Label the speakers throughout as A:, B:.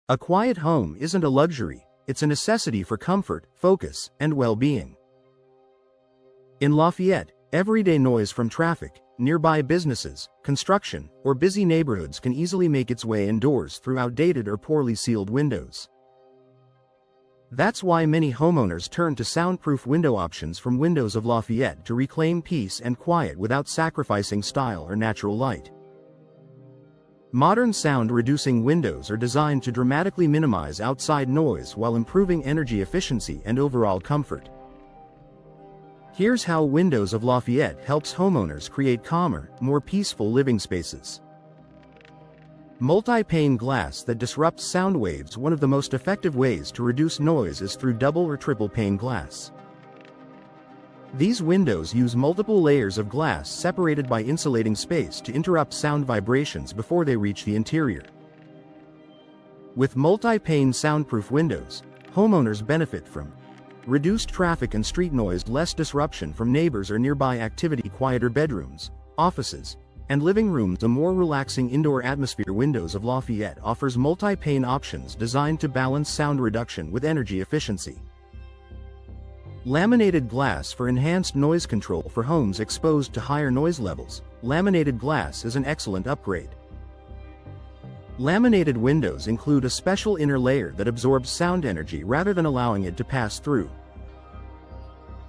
A: A quiet home isn't a luxury, it's a necessity for comfort, focus, and well-being. In Lafayette, everyday noise from traffic, nearby businesses, construction, or busy neighborhoods can easily make its way indoors through outdated or poorly sealed windows. That's why many homeowners turn to soundproof window options from Windows of Lafayette to reclaim peace and quiet without sacrificing style or natural light. Modern sound-reducing windows are designed to dramatically minimize outside noise while improving energy efficiency and overall comfort. Here's how Windows of Lafayette helps homeowners create calmer, more peaceful living spaces. Multi-pane glass that disrupts sound waves. One of the most effective ways to reduce noise is through double or triple pane glass. These windows use multiple layers of glass separated by insulating space to interrupt sound vibrations before they reach the interior. With multi-pane soundproof windows, homeowners benefit from reduced traffic and street noise, less disruption from neighbors or nearby activity, quieter bedrooms, offices, and living rooms, a more relaxing indoor atmosphere. Windows of Lafayette offers multi-pane options designed to balance sound reduction with energy efficiency. Laminated glass for enhanced noise control for homes exposed to higher noise levels. Laminated glass is an excellent upgrade. Laminated windows include a special inner layer that absorbs sound energy rather than allowing it to pass through.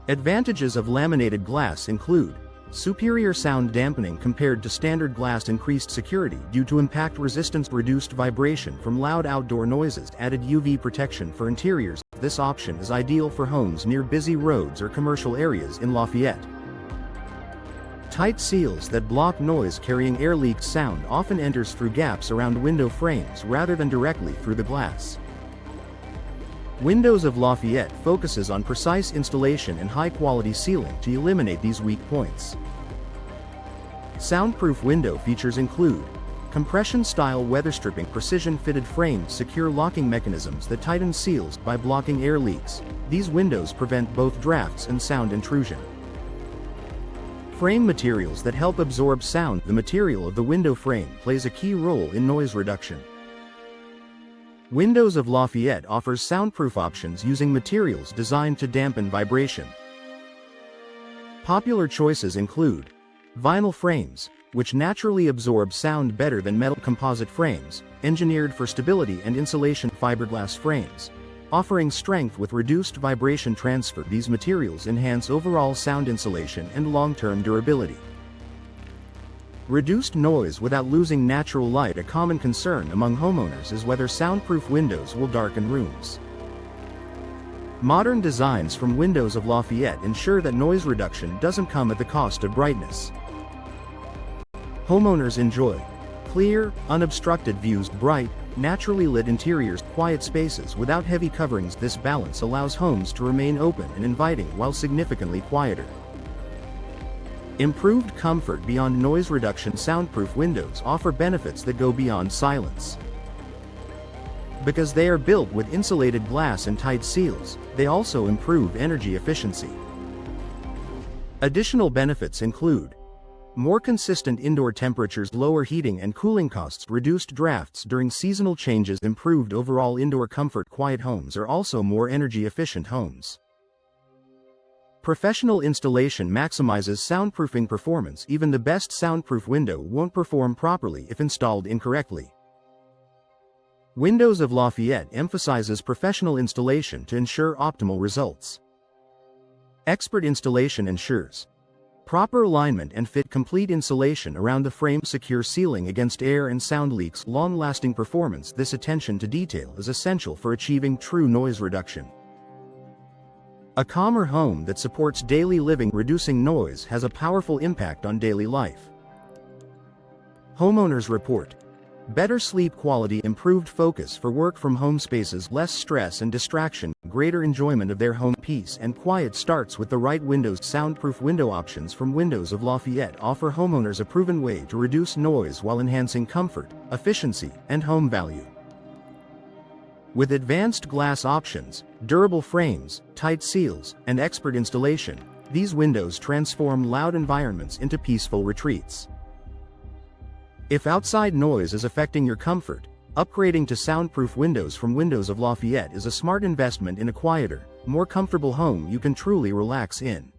A: Advantages of laminated glass include superior sound dampening compared to standard glass, increased security due to impact resistance, reduced vibration from loud outdoor noises, added UV protection for interiors. This option is ideal for homes near busy roads or commercial areas in Lafayette. Tight seals that block noise carrying. Air leaked sound often enters through gaps around window frames rather than directly through the glass. Windows of Lafayette focuses on precise installation and high-quality sealing to eliminate these weak points. Soundproof window features include compression-style weather stripping, precision-fitted frames, secure locking mechanisms that tighten seals by blocking air leaks. These windows prevent both drafts and sound intrusion. Frame materials that help absorb sound. The material of the window frame plays a key role in noise reduction. Windows of Lafayette offers soundproof options using materials designed to dampen vibration. Popular choices include vinyl frames, which naturally absorb sound better than metal; composite frames, engineered for stability and insulation; fiberglass frames, offering strength with reduced vibration transfer. These materials enhance overall sound insulation and long-term durability. Reduced noise without losing natural light. A common concern among homeowners is whether soundproof windows will darken rooms. Modern designs from Windows of Lafayette ensure that noise reduction doesn't come at the cost of brightness. Homeowners enjoy clear, unobstructed views, bright, naturally lit interiors, quiet spaces without heavy coverings. This balance allows homes to remain open and inviting while significantly quieter. Improved comfort beyond noise reduction. Soundproof windows offer benefits that go beyond silence. Because they are built with insulated glass and tight seals, they also improve energy efficiency. Additional benefits include more consistent indoor temperatures, lower heating and cooling costs, reduced drafts during seasonal changes, improved overall indoor comfort. Quiet homes are also more energy-efficient homes. Professional installation maximizes soundproofing performance. Even the best soundproof window won't perform properly if installed incorrectly. Windows of Lafayette emphasizes professional installation to ensure optimal results. Expert installation ensures proper alignment and fit, complete insulation around the frame, secure sealing against air and sound leaks, long-lasting performance. This attention to detail is essential for achieving true noise reduction. A calmer home that supports daily living. Reducing noise has a powerful impact on daily life. Homeowners report better sleep quality, improved focus for work from home spaces, less stress and distraction, greater enjoyment of their home. Peace and quiet starts with the right windows. Soundproof window options from Windows of Lafayette offer homeowners a proven way to reduce noise while enhancing comfort, efficiency, and home value. With advanced glass options, durable frames, tight seals, and expert installation, these windows transform loud environments into peaceful retreats. If outside noise is affecting your comfort, Upgrading to soundproof windows from Windows of Lafayette is a smart investment in a quieter, more comfortable home you can truly relax in.